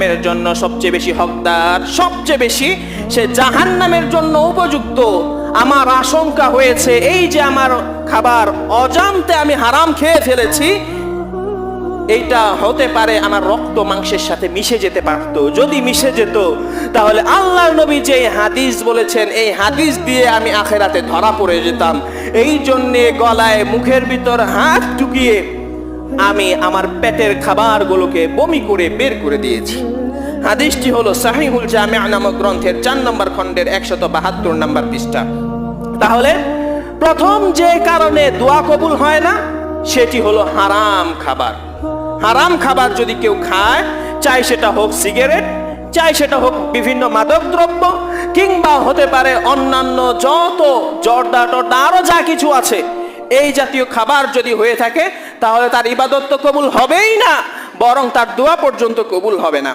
এর জন্য সবচেয়ে বেশি হকদার, সবচেয়ে বেশি সে জাহান্নামের জন্য উপযুক্ত। আমার আশঙ্কা হয়েছে এই যে আমার খাবার অজান্তে আমি হারাম খেয়ে ফেলেছি, এইটা হতে পারে আমার রক্ত মাংসের সাথে মিশে যেতে পারত। যদি মিশে যেত তাহলে আল্লাহর নবী যে হাদিস বলেছেন এই হাদিস দিয়ে আমি আখেরাতে ধরা পড়ে যেতাম। এই জন্যে গলায় মুখের ভিতর হাত ঢুকিয়ে আমি আমার পেটের খাবারগুলোকে বমি করে বের করে দিয়েছি। হাদিসটি হলো সাহিহুল জামি' নামক গ্রন্থের 4 নম্বর খণ্ডের 172 নম্বর পৃষ্ঠা। তাহলে প্রথম যে কারণে দোয়া কবুল হয় না সেটি হলো হারাম খাবার। হারাম খাবার যদি কেউ খায়, চাই সেটা হোক সিগারেট, চাই সেটা হোক বিভিন্ন মাদক দ্রব্য, কিংবা হতে পারে অন্যান্য যত জর্দা টর্দা আরো যা কিছু আছে, এই জাতীয় খাবার যদি হয়ে থাকে তাহলে তার ইবাদত তো কবুল হবেই না, বরং তার দোয়া পর্যন্ত কবুল হবে না।